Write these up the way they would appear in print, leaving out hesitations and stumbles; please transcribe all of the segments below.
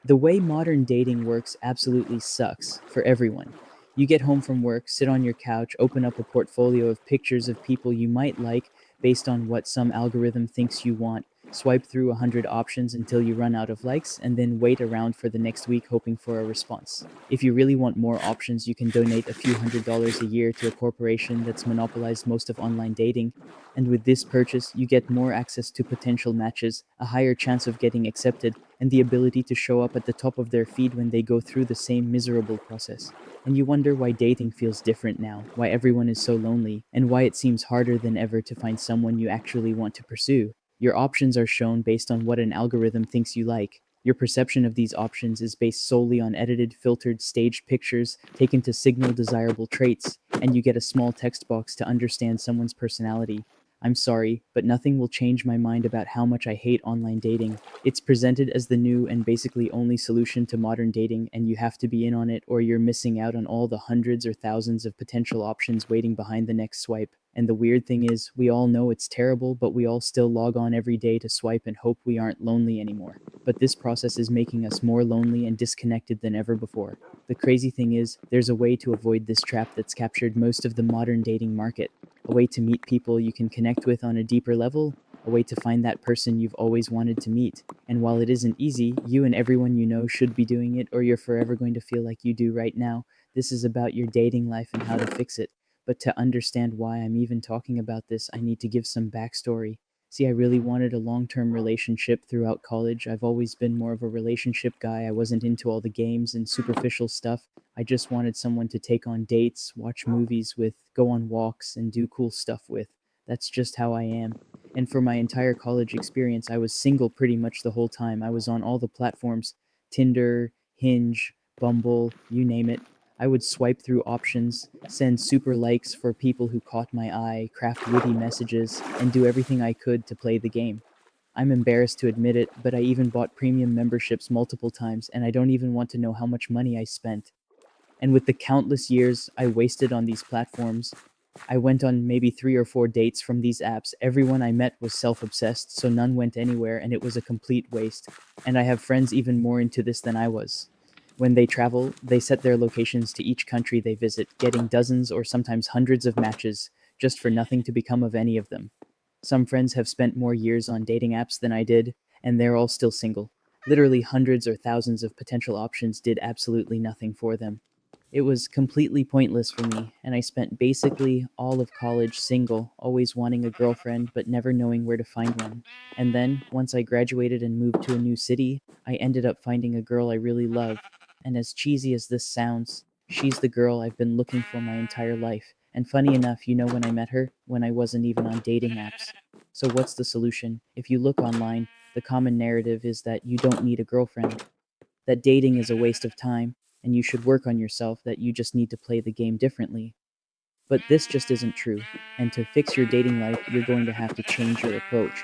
The way modern dating works absolutely sucks for everyone. You get home from work, sit on your couch, open up a portfolio of pictures of people you might like based on what some algorithm thinks you want, swipe through 100 options until you run out of likes, and then wait around for the next week hoping for a response. If you really want more options, you can donate a few $100s a year to a corporation that's monopolized most of online dating. And with this purchase, you get more access to potential matches, a higher chance of getting accepted, and the ability to show up at the top of their feed when they go through the same miserable process. And you wonder why dating feels different now, why everyone is so lonely, and why it seems harder than ever to find someone you actually want to pursue. Your options are shown based on what an algorithm thinks you like. Your perception of these options is based solely on edited, filtered, staged pictures taken to signal desirable traits, and you get a small text box to understand someone's personality. I'm sorry, but nothing will change my mind about how much I hate online dating. It's presented as the new and basically only solution to modern dating, and you have to be in on it or you're missing out on all the hundreds or thousands of potential options waiting behind the next swipe. And the weird thing is, we all know it's terrible, but we all still log on every day to swipe and hope we aren't lonely anymore. But this process is making us more lonely and disconnected than ever before. The crazy thing is, there's a way to avoid this trap that's captured most of the modern dating market, a way to meet people you can connect with on a deeper level, a way to find that person you've always wanted to meet. And while it isn't easy, you and everyone you know should be doing it, or you're forever going to feel like you do right now. This is about your dating life and how to fix it. But to understand why I'm even talking about this, I need to give some backstory. See, I really wanted a long term relationship throughout college. I've always been more of a relationship guy. I wasn't into all the games and superficial stuff. I just wanted someone to take on dates, watch movies with, go on walks, and do cool stuff with. That's just how I am. And for my entire college experience, I was single pretty much the whole time. I was on all the platforms: Tinder, Hinge, Bumble, you name it. I would swipe through options, send super likes for people who caught my eye, craft witty messages, and do everything I could to play the game. I'm embarrassed to admit it, but I even bought premium memberships multiple times, and I don't even want to know how much money I spent. And with the countless years I wasted on these platforms, I went on maybe 3 or 4 dates from these apps. Everyone I met was self obsessed, so none went anywhere, and it was a complete waste. And I have friends even more into this than I was. When they travel, they set their locations to each country they visit, getting dozens or sometimes hundreds of matches just for nothing to become of any of them. Some friends have spent more years on dating apps than I did, and they're all still single. Literally hundreds or thousands of potential options did absolutely nothing for them. It was completely pointless for me, and I spent basically all of college single, always wanting a girlfriend but never knowing where to find one. And then, once I graduated and moved to a new city, I ended up finding a girl I really love. And as cheesy as this sounds, she's the girl I've been looking for my entire life. And funny enough, you know when I met her? When I wasn't even on dating apps. So, what's the solution? If you look online, the common narrative is that you don't need a girlfriend, that dating is a waste of time, and you should work on yourself, that you just need to play the game differently. But this just isn't true, and to fix your dating life, you're going to have to change your approach.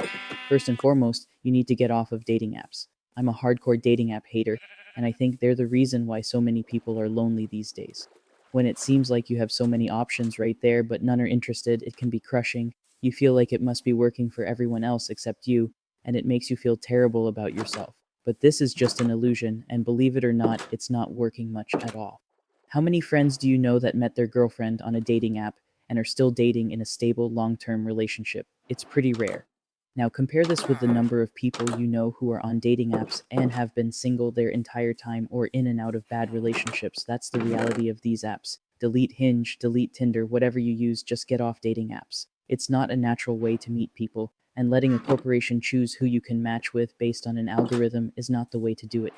First and foremost, you need to get off of dating apps. I'm a hardcore dating app hater, and I think they're the reason why so many people are lonely these days. When it seems like you have so many options right there, but none are interested, it can be crushing. You feel like it must be working for everyone else except you, and it makes you feel terrible about yourself. But this is just an illusion, and believe it or not, it's not working much at all. How many friends do you know that met their girlfriend on a dating app and are still dating in a stable long term relationship? It's pretty rare. Now, compare this with the number of people you know who are on dating apps and have been single their entire time or in and out of bad relationships. That's the reality of these apps. Delete Hinge, delete Tinder, whatever you use, just get off dating apps. It's not a natural way to meet people, and letting a corporation choose who you can match with based on an algorithm is not the way to do it.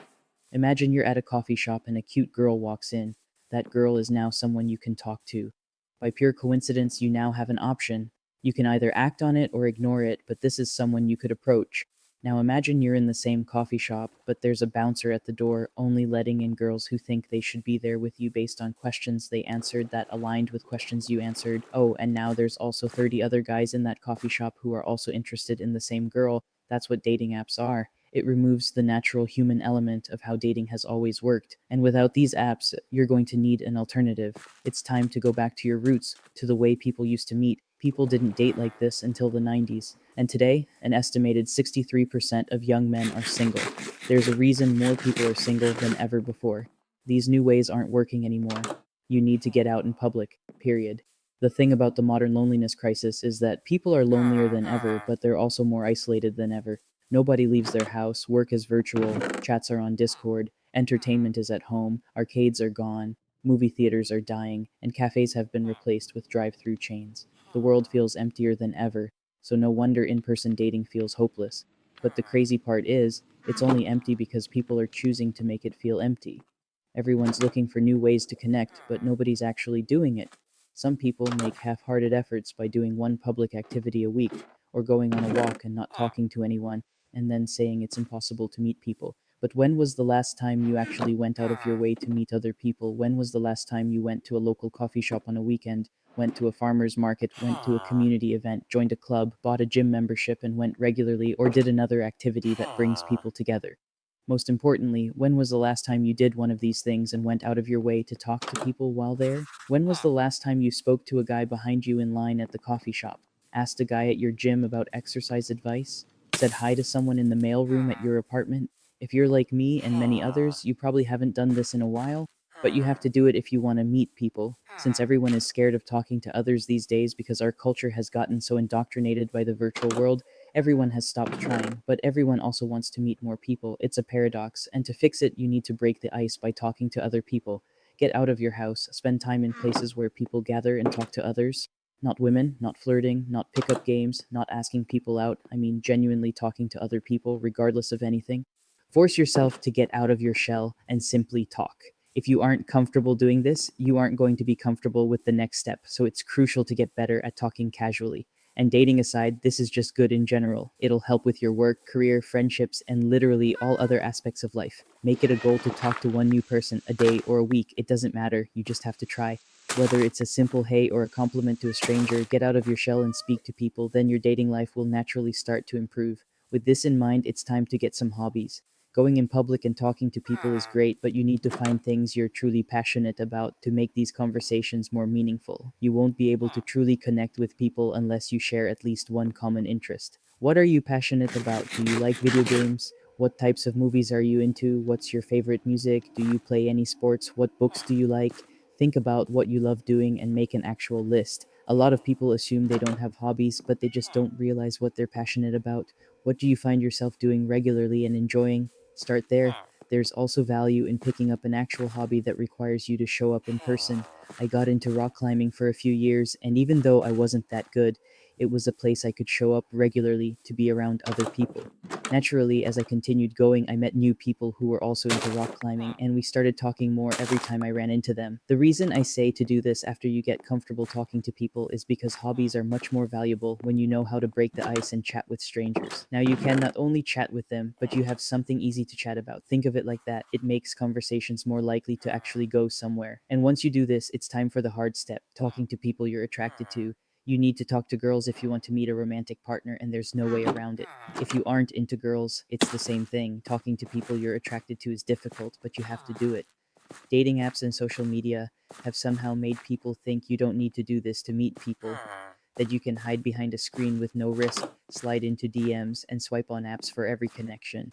Imagine you're at a coffee shop and a cute girl walks in. That girl is now someone you can talk to. By pure coincidence, you now have an option. You can either act on it or ignore it, but this is someone you could approach. Now imagine you're in the same coffee shop, but there's a bouncer at the door only letting in girls who think they should be there with you based on questions they answered that aligned with questions you answered. Oh, and now there's also 30 other guys in that coffee shop who are also interested in the same girl. That's what dating apps are. It removes the natural human element of how dating has always worked. And without these apps, you're going to need an alternative. It's time to go back to your roots, to the way people used to meet. People didn't date like this until the 90s. And today, an estimated 63% of young men are single. There's a reason more people are single than ever before. These new ways aren't working anymore. You need to get out in public, period. The thing about the modern loneliness crisis is that people are lonelier than ever, but they're also more isolated than ever. Nobody leaves their house, work is virtual, chats are on Discord, entertainment is at home, arcades are gone, movie theaters are dying, and cafes have been replaced with drive through chains. The world feels emptier than ever, so no wonder in person dating feels hopeless. But the crazy part is, it's only empty because people are choosing to make it feel empty. Everyone's looking for new ways to connect, but nobody's actually doing it. Some people make half hearted efforts by doing one public activity a week, or going on a walk and not talking to anyone, and then saying it's impossible to meet people. But when was the last time you actually went out of your way to meet other people? When was the last time you went to a local coffee shop on a weekend, went to a farmer's market, went to a community event, joined a club, bought a gym membership, and went regularly, or did another activity that brings people together? Most importantly, when was the last time you did one of these things and went out of your way to talk to people while there? When was the last time you spoke to a guy behind you in line at the coffee shop? Asked a guy at your gym about exercise advice? Said hi to someone in the mailroom at your apartment? If you're like me and many others, you probably haven't done this in a while, but you have to do it if you want to meet people, since everyone is scared of talking to others these days because our culture has gotten so indoctrinated by the virtual world. Everyone has stopped trying, but everyone also wants to meet more people. It's a paradox, and to fix it, you need to break the ice by talking to other people. Get out of your house, spend time in places where people gather and talk to others. Not women, not flirting, not pickup games, not asking people out. I mean, genuinely talking to other people, regardless of anything. Force yourself to get out of your shell and simply talk. If you aren't comfortable doing this, you aren't going to be comfortable with the next step, so it's crucial to get better at talking casually. And dating aside, this is just good in general. It'll help with your work, career, friendships, and literally all other aspects of life. Make it a goal to talk to one new person a day or a week. It doesn't matter. You just have to try. Whether it's a simple hey or a compliment to a stranger, get out of your shell and speak to people, then your dating life will naturally start to improve. With this in mind, it's time to get some hobbies. Going in public and talking to people is great, but you need to find things you're truly passionate about to make these conversations more meaningful. You won't be able to truly connect with people unless you share at least one common interest. What are you passionate about? Do you like video games? What types of movies are you into? What's your favorite music? Do you play any sports? What books do you like? Think about what you love doing and make an actual list. A lot of people assume they don't have hobbies, but they just don't realize what they're passionate about. What do you find yourself doing regularly and enjoying? Start there. There's also value in picking up an actual hobby that requires you to show up in person. I got into rock climbing for a few years, and even though I wasn't that good, it was a place I could show up regularly to be around other people. Naturally, as I continued going, I met new people who were also into rock climbing, and we started talking more every time I ran into them. The reason I say to do this after you get comfortable talking to people is because hobbies are much more valuable when you know how to break the ice and chat with strangers. Now, you can not only chat with them, but you have something easy to chat about. Think of it like that. It makes conversations more likely to actually go somewhere. And once you do this, it's time for the hard step talking to people you're attracted to. You need to talk to girls if you want to meet a romantic partner, and there's no way around it. If you aren't into girls, it's the same thing. Talking to people you're attracted to is difficult, but you have to do it. Dating apps and social media have somehow made people think you don't need to do this to meet people, that you can hide behind a screen with no risk, slide into DMs, and swipe on apps for every connection.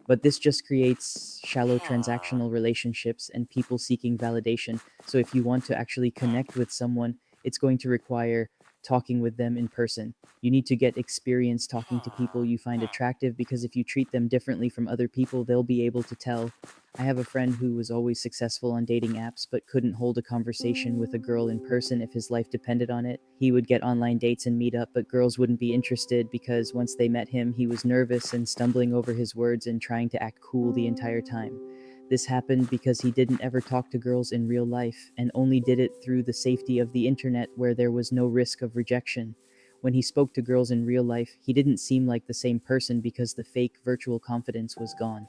But this just creates shallow transactional relationships and people seeking validation. So if you want to actually connect with someone, it's going to require talking with them in person. You need to get experience talking to people you find attractive because if you treat them differently from other people, they'll be able to tell. I have a friend who was always successful on dating apps but couldn't hold a conversation with a girl in person if his life depended on it. He would get online dates and meet up, but girls wouldn't be interested because once they met him, he was nervous and stumbling over his words and trying to act cool the entire time. This happened because he didn't ever talk to girls in real life and only did it through the safety of the internet where there was no risk of rejection. When he spoke to girls in real life, he didn't seem like the same person because the fake virtual confidence was gone.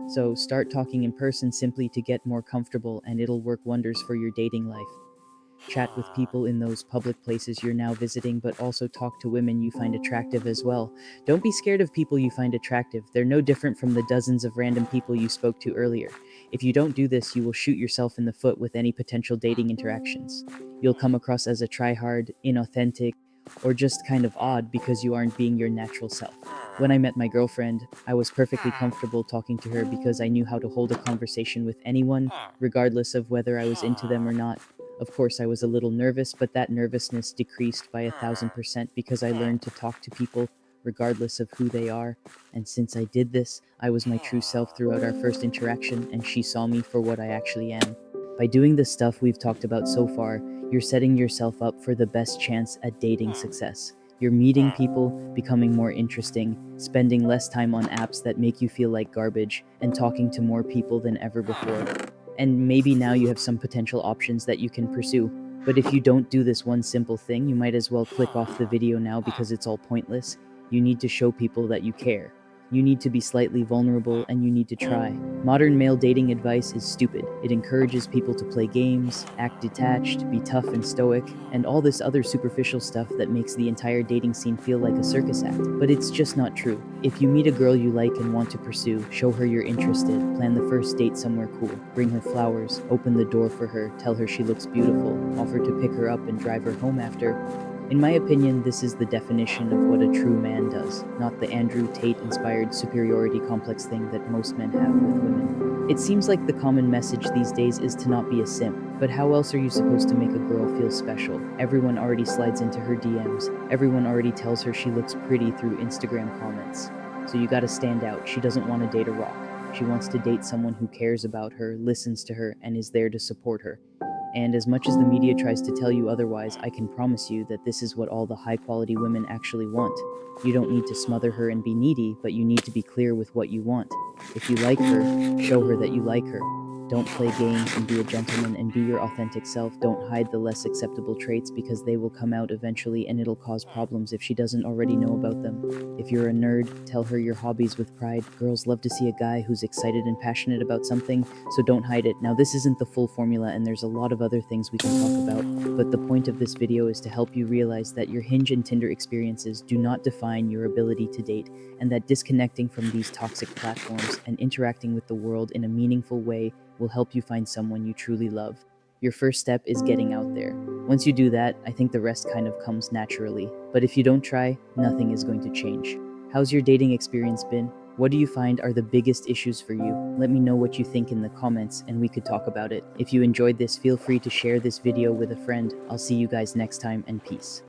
So start talking in person simply to get more comfortable, and it'll work wonders for your dating life. Chat with people in those public places you're now visiting, but also talk to women you find attractive as well. Don't be scared of people you find attractive. They're no different from the dozens of random people you spoke to earlier. If you don't do this, you will shoot yourself in the foot with any potential dating interactions. You'll come across as a tryhard, inauthentic, or just kind of odd because you aren't being your natural self. When I met my girlfriend, I was perfectly comfortable talking to her because I knew how to hold a conversation with anyone, regardless of whether I was into them or not. Of course, I was a little nervous, but that nervousness decreased by 1,000% because I learned to talk to people regardless of who they are. And since I did this, I was my true self throughout our first interaction, and she saw me for what I actually am. By doing the stuff we've talked about so far, you're setting yourself up for the best chance at dating success. You're meeting people, becoming more interesting, spending less time on apps that make you feel like garbage, and talking to more people than ever before. And maybe now you have some potential options that you can pursue. But if you don't do this one simple thing, you might as well click off the video now because it's all pointless. You need to show people that you care. You need to be slightly vulnerable and you need to try. Modern male dating advice is stupid. It encourages people to play games, act detached, be tough and stoic, and all this other superficial stuff that makes the entire dating scene feel like a circus act. But it's just not true. If you meet a girl you like and want to pursue, show her you're interested, plan the first date somewhere cool, bring her flowers, open the door for her, tell her she looks beautiful, offer to pick her up and drive her home after. In my opinion, this is the definition of what a true man does, not the Andrew Tate-inspired superiority complex thing that most men have with women. It seems like the common message these days is to not be a simp, but how else are you supposed to make a girl feel special? Everyone already slides into her DMs, everyone already tells her she looks pretty through Instagram comments. So you gotta stand out. She doesn't want to date a rock. She wants to date someone who cares about her, listens to her, and is there to support her. And as much as the media tries to tell you otherwise, I can promise you that this is what all the high quality women actually want. You don't need to smother her and be needy, but you need to be clear with what you want. If you like her, show her that you like her. Don't play games and be a gentleman and be your authentic self. Don't hide the less acceptable traits because they will come out eventually and it'll cause problems if she doesn't already know about them. If you're a nerd, tell her your hobbies with pride. Girls love to see a guy who's excited and passionate about something, so don't hide it. Now, this isn't the full formula and there's a lot of other things we can talk about, but the point of this video is to help you realize that your Hinge and Tinder experiences do not define your ability to date, and that disconnecting from these toxic platforms and interacting with the world in a meaningful way will help you find someone you truly love. Your first step is getting out there. Once you do that, I think the rest kind of comes naturally. But if you don't try, nothing is going to change. How's your dating experience been? What do you find are the biggest issues for you? Let me know what you think in the comments and we could talk about it. If you enjoyed this, feel free to share this video with a friend. I'll see you guys next time and peace.